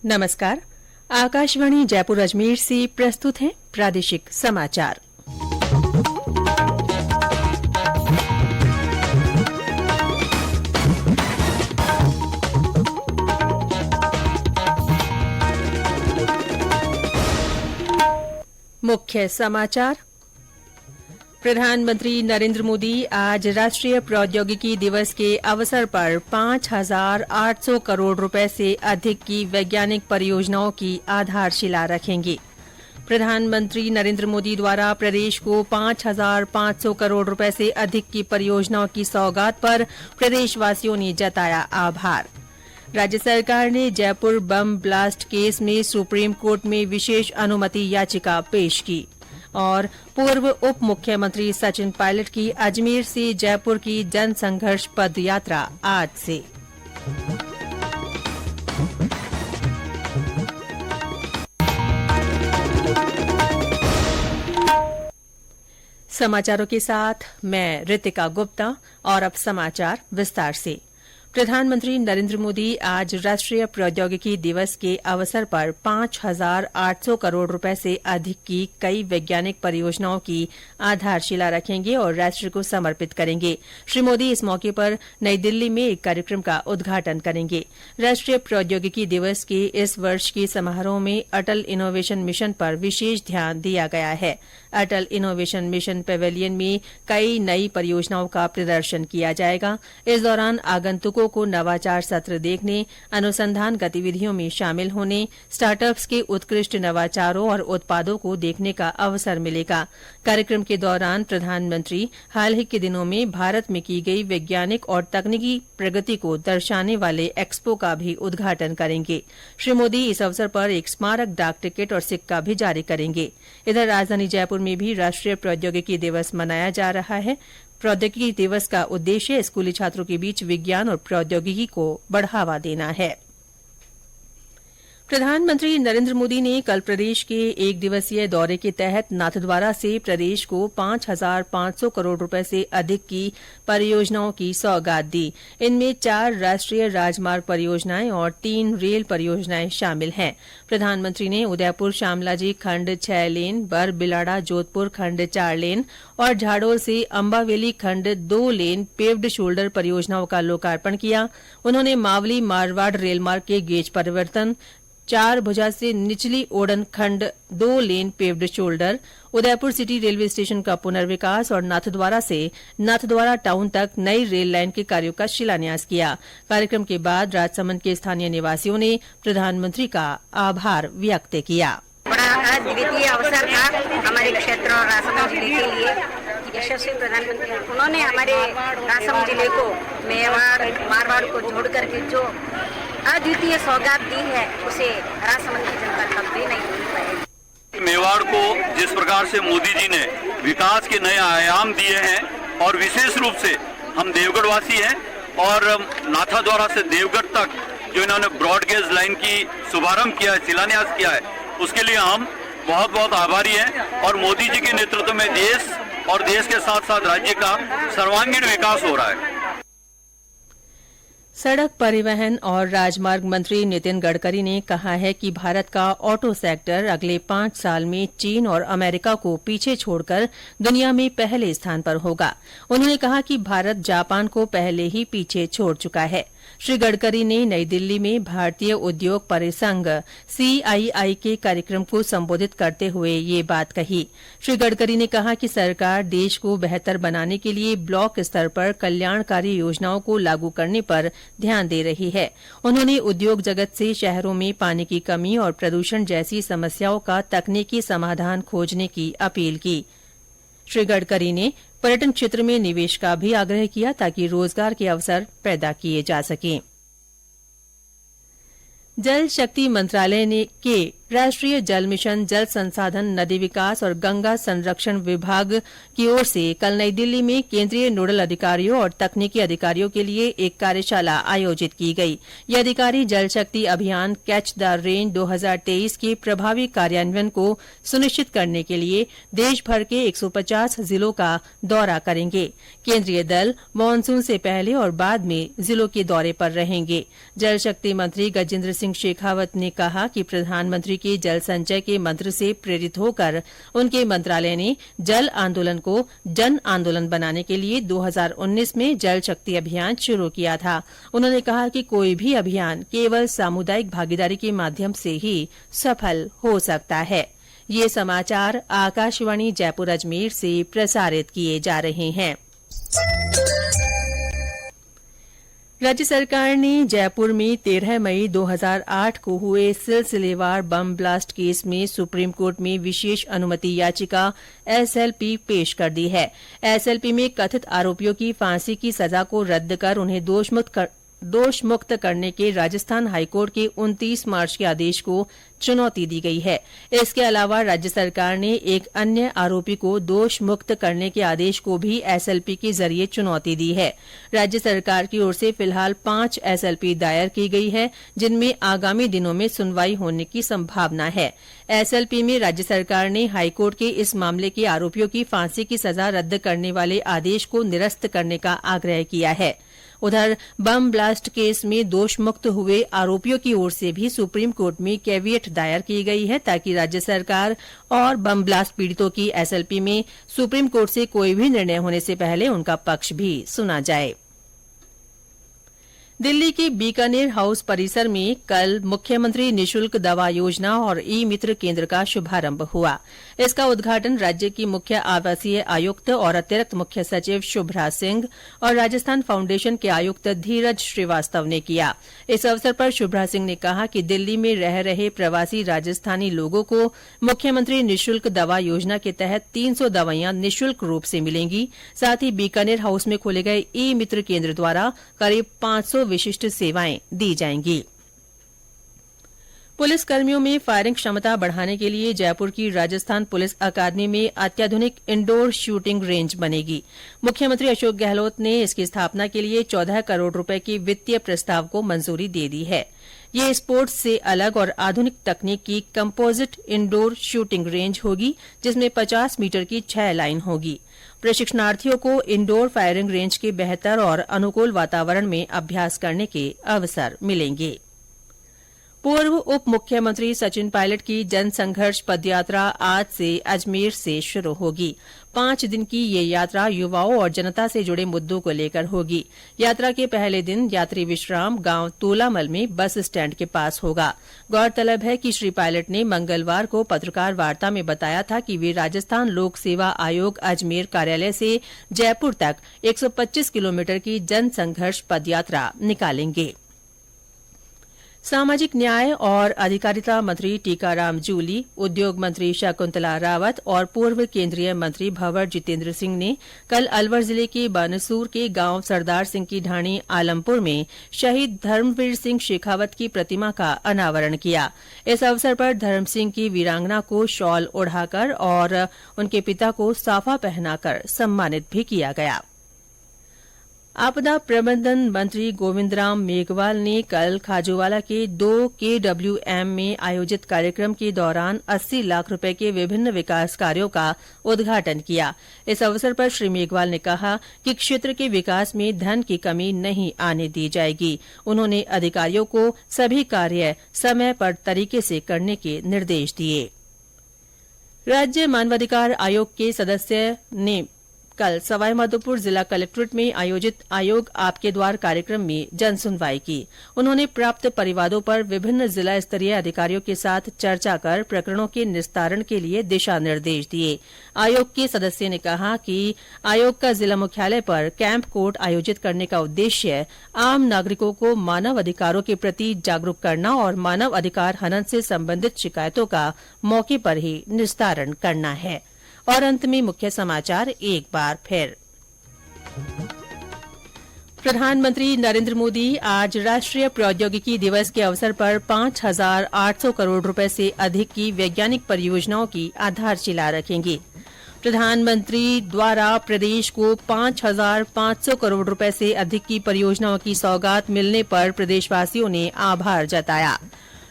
नमस्कार। आकाशवाणी जयपुर अजमेर से प्रस्तुत हैं प्रादेशिक समाचार। मुख्य समाचार। प्रधानमंत्री नरेंद्र मोदी आज राष्ट्रीय प्रौद्योगिकी दिवस के अवसर पर 5,800 करोड़ रुपए से अधिक की वैज्ञानिक परियोजनाओं की आधारशिला रखेंगे। प्रधानमंत्री नरेंद्र मोदी द्वारा प्रदेश को 5,500 करोड़ रुपए से अधिक की परियोजनाओं की सौगात पर प्रदेशवासियों ने जताया आभार। राज्य सरकार ने जयपुर बम ब्लास्ट केस में सुप्रीम कोर्ट में विशेष अनुमति याचिका पेश की। और पूर्व उप मुख्यमंत्री सचिन पायलट की अजमेर से जयपुर की जनसंघर्ष पद यात्रा आज से। समाचारों के साथ मैं रितिका गुप्ता और अब समाचार विस्तार से। प्रधानमंत्री नरेंद्र मोदी आज राष्ट्रीय प्रौद्योगिकी दिवस के अवसर पर 5,800 करोड़ रुपए से अधिक की कई वैज्ञानिक परियोजनाओं की आधारशिला रखेंगे और राष्ट्र को समर्पित करेंगे। श्री मोदी इस मौके पर नई दिल्ली में एक कार्यक्रम का उद्घाटन करेंगे। राष्ट्रीय प्रौद्योगिकी दिवस के इस वर्ष के समारोह में अटल इनोवेशन मिशन पर विशेष ध्यान दिया गया है। अटल इनोवेशन मिशन पेवेलियन में कई नई परियोजनाओं का प्रदर्शन किया जाएगा। इस दौरान आगंतुकों को नवाचार सत्र देखने, अनुसंधान गतिविधियों में शामिल होने, स्टार्टअप्स के उत्कृष्ट नवाचारों और उत्पादों को देखने का अवसर मिलेगा। कार्यक्रम के दौरान प्रधानमंत्री हाल ही के दिनों में भारत में की गई वैज्ञानिक और तकनीकी प्रगति को दर्शाने वाले एक्सपो का भी उद्घाटन करेंगे। श्री मोदी इस अवसर पर एक स्मारक डाक टिकट और सिक्का भी जारी करेंगे। इधर राजधानी जयपुर में भी राष्ट्रीय प्रौद्योगिकी दिवस मनाया जा रहा है। प्रौद्योगिकी दिवस का उद्देश्य स्कूली छात्रों के बीच विज्ञान और प्रौद्योगिकी को बढ़ावा देना है। प्रधानमंत्री नरेंद्र मोदी ने कल प्रदेश के एक दिवसीय दौरे के तहत नाथद्वारा से प्रदेश को 5,500 करोड़ रुपए से अधिक की परियोजनाओं की सौगात दी। इनमें 4 राष्ट्रीय राजमार्ग परियोजनाएं और 3 रेल परियोजनाएं शामिल हैं। प्रधानमंत्री ने उदयपुर शामलाजी खंड 6 लेन, बर बिलाड़ा जोधपुर खंड 4 लेन और झाड़ोल से अंबावेली खंड 2 लेन पेव्ड शोल्डर परियोजनाओं का लोकार्पण किया। उन्होंने मावली मारवाड़ रेलमार्ग के गेज परिवर्तन, 4 भुजा से निचली ओडन खंड 2 lane paved shoulder, Udaipur city railway station का पुनर्विकास और नाथद्वारा से नाथद्वारा टाउन तक नई रेल लाइन के कार्यों का शिलान्यास किया। कार्यक्रम के बाद राजसमंद के स्थानीय निवासियों ने प्रधानमंत्री का आभार व्यक्त किया। बड़ा अद्वितीय अवसर था हमारे क्षेत्र और राजसमंद जिले के लिए। यशस्वी प्रधानमंत्री उन्होंने हमारे राजसमंद जिले को मेवाड़ मारवाड़ को जोड़ करके जो अद्वितीय सौगात दी है उसे राजसमंद की जनता कभी नहीं भूल पाएगी। मेवाड़ को जिस प्रकार से मोदी जी ने विकास के नए आयाम दिए हैं और विशेष रूप से हम देवगढ़ वासी हैं और नाथद्वारा से देवगढ़ तक जो इन्होंने ब्रॉड गेज लाइन की शुभारंभ किया है, शिलान्यास किया है, उसके लिए हम बहुत बहुत आभारी हैं। और मोदी जी के नेतृत्व में देश और देश के साथ साथ राज्य का सर्वांगीण विकास हो रहा है। सड़क परिवहन और राजमार्ग मंत्री नितिन गडकरी ने कहा है कि भारत का ऑटो सेक्टर अगले 5 साल में चीन और अमेरिका को पीछे छोड़कर दुनिया में पहले स्थान पर होगा। उन्होंने कहा कि भारत जापान को पहले ही पीछे छोड़ चुका है। श्री गडकरी ने नई दिल्ली में भारतीय उद्योग परिसंघ CII के कार्यक्रम को संबोधित करते हुए ये बात कही। श्री गडकरी ने कहा कि सरकार देश को बेहतर बनाने के लिए ब्लॉक स्तर पर कल्याणकारी योजनाओं को लागू करने पर ध्यान दे रही है। उन्होंने उद्योग जगत से शहरों में पानी की कमी और प्रदूषण जैसी समस्याओं का तकनीकी समाधान खोजने की अपील की। श्री गडकरी ने पर्यटन क्षेत्र में निवेश का भी आग्रह किया ताकि रोजगार के अवसर पैदा किए जा सकें। जल शक्ति मंत्रालय के राष्ट्रीय जल मिशन, जल संसाधन, नदी विकास और गंगा संरक्षण विभाग की ओर से कल नई दिल्ली में केंद्रीय नोडल अधिकारियों और तकनीकी अधिकारियों के लिए एक कार्यशाला आयोजित की गई। ये अधिकारी जल शक्ति अभियान कैच द रेन 2023 के प्रभावी कार्यान्वयन को सुनिश्चित करने के लिए देश भर के 150 जिलों का दौरा करेंगे। केंद्रीय दल मानसून से पहले और बाद में जिलों के दौरे पर रहेंगे। जल शक्ति मंत्री गजेंद्र सिंह शेखावत ने कहा कि प्रधानमंत्री के जल संचय के मंत्र से प्रेरित होकर उनके मंत्रालय ने जल आंदोलन को जन आंदोलन बनाने के लिए 2019 में जल शक्ति अभियान शुरू किया था। उन्होंने कहा कि कोई भी अभियान केवल सामुदायिक भागीदारी के माध्यम से ही सफल हो सकता है। ये समाचार आकाशवाणी जयपुर अजमेर से प्रसारित किए जा रहे हैं। राज्य सरकार ने जयपुर में 13 मई 2008 को हुए सिलसिलेवार बम ब्लास्ट केस में सुप्रीम कोर्ट में विशेष अनुमति याचिका एसएलपी पेश कर दी है। एसएलपी में कथित आरोपियों की फांसी की सजा को रद्द कर उन्हें दोषमुक्त करने के राजस्थान हाईकोर्ट के 29 मार्च के आदेश को चुनौती दी गई है। इसके अलावा राज्य सरकार ने एक अन्य आरोपी को दोष मुक्त करने के आदेश को भी एसएलपी के जरिए चुनौती दी है। राज्य सरकार की ओर से फिलहाल 5 एसएलपी दायर की गई है, जिनमें आगामी दिनों में सुनवाई होने की संभावना है। एसएलपी में राज्य सरकार ने हाईकोर्ट के इस मामले के आरोपियों की फांसी की सजा रद्द करने वाले आदेश को निरस्त करने का आग्रह किया है। उधर बम ब्लास्ट केस में दोषमुक्त हुए आरोपियों की ओर से भी सुप्रीम कोर्ट में कैविएट दायर की गई है, ताकि राज्य सरकार और बम ब्लास्ट पीड़ितों की एसएलपी में सुप्रीम कोर्ट से कोई भी निर्णय होने से पहले उनका पक्ष भी सुना जाए। दिल्ली के बीकानेर हाउस परिसर में कल मुख्यमंत्री निशुल्क दवा योजना और ई मित्र केंद्र का शुभारंभ हुआ। इसका उद्घाटन राज्य की मुख्य आवासीय आयुक्त और अतिरिक्त मुख्य सचिव शुभ्रा सिंह और राजस्थान फाउंडेशन के आयुक्त धीरज श्रीवास्तव ने किया। इस अवसर पर शुभ्रा सिंह ने कहा कि दिल्ली में रह रहे प्रवासी राजस्थानी लोगों को मुख्यमंत्री निशुल्क दवा योजना के तहत 300 दवाइयां निशुल्क रूप से मिलेंगी। साथ ही बीकानेर हाउस में खोले गए ई मित्र केंद्र द्वारा करीब 500 विशिष्ट सेवाएं दी जाएंगी। पुलिस कर्मियों में फायरिंग क्षमता बढ़ाने के लिए जयपुर की राजस्थान पुलिस अकादमी में अत्याधुनिक इंडोर शूटिंग रेंज बनेगी। मुख्यमंत्री अशोक गहलोत ने इसकी स्थापना के लिए 14 करोड़ रुपए के वित्तीय प्रस्ताव को मंजूरी दे दी है। ये स्पोर्ट्स से अलग और आधुनिक तकनीक की कंपोजिट इंडोर शूटिंग रेंज होगी, जिसमें 50 मीटर की 6 लाइन होगी। प्रशिक्षणार्थियों को इंडोर फायरिंग रेंज के बेहतर और अनुकूल वातावरण में अभ्यास करने के अवसर मिलेंगे। पूर्व उप मुख्यमंत्री सचिन पायलट की जन संघर्ष पदयात्रा आज से अजमेर से शुरू होगी। 5 दिन की ये यात्रा युवाओं और जनता से जुड़े मुद्दों को लेकर होगी। यात्रा के पहले दिन यात्री विश्राम गांव तोलामल में बस स्टैंड के पास होगा। गौरतलब है कि श्री पायलट ने मंगलवार को पत्रकार वार्ता में बताया था कि वे राजस्थान लोक सेवा आयोग अजमेर कार्यालय से जयपुर तक 125 किलोमीटर की जन संघर्ष पदयात्रा निकालेंगे। सामाजिक न्याय और अधिकारिता मंत्री टीकाराम जूली, उद्योग मंत्री शकुंतला रावत और पूर्व केंद्रीय मंत्री भंवर जितेंद्र सिंह ने कल अलवर जिले के बानसूर के गांव सरदार सिंह की ढाणी आलमपुर में शहीद धर्मवीर सिंह शेखावत की प्रतिमा का अनावरण किया। इस अवसर पर धर्म सिंह की वीरांगना को शॉल ओढ़ाकर और उनके पिता को साफा पहनाकर सम्मानित भी किया गया। आपदा प्रबंधन मंत्री गोविंदराम मेघवाल ने कल खाजूवाला के 2 KWM में आयोजित कार्यक्रम के दौरान 80 लाख रुपए के विभिन्न विकास कार्यों का उद्घाटन किया। इस अवसर पर श्री मेघवाल ने कहा कि क्षेत्र के विकास में धन की कमी नहीं आने दी जाएगी। उन्होंने अधिकारियों को सभी कार्य समय पर तरीके से करने के निर्देश दिए। राज्य मानवाधिकार आयोग के सदस्य ने कल सवाईमाधोपुर जिला कलेक्ट्रेट में आयोजित आयोग आपके द्वार कार्यक्रम में जनसुनवाई की। उन्होंने प्राप्त परिवादों पर विभिन्न जिला स्तरीय अधिकारियों के साथ चर्चा कर प्रकरणों के निस्तारण के लिए दिशा निर्देश दिए। आयोग के सदस्य ने कहा कि आयोग का जिला मुख्यालय पर कैंप कोर्ट आयोजित करने का उद्देश्य आम नागरिकों को मानव अधिकारों के प्रति जागरूक करना और मानव अधिकार हनन से संबंधित शिकायतों का मौके पर ही निस्तारण करना है। और अंत में मुख्य समाचार एक बार फिर। प्रधानमंत्री नरेंद्र मोदी आज राष्ट्रीय प्रौद्योगिकी दिवस के अवसर पर 5,800 करोड़ रुपए से अधिक की वैज्ञानिक परियोजनाओं की आधारशिला रखेंगे। प्रधानमंत्री द्वारा प्रदेश को 5,500 करोड़ रुपए से अधिक की परियोजनाओं की सौगात मिलने पर प्रदेशवासियों ने आभार जताया।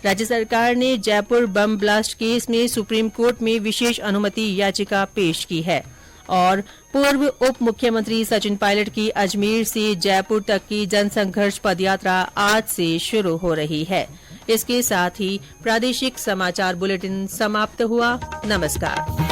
राज्य सरकार ने जयपुर बम ब्लास्ट केस में सुप्रीम कोर्ट में विशेष अनुमति याचिका पेश की है और पूर्व उप मुख्यमंत्री सचिन पायलट की अजमेर से जयपुर तक की जनसंघर्ष पदयात्रा आज से शुरू हो रही है। इसके साथ ही प्रादेशिक समाचार बुलेटिन समाप्त हुआ। नमस्कार।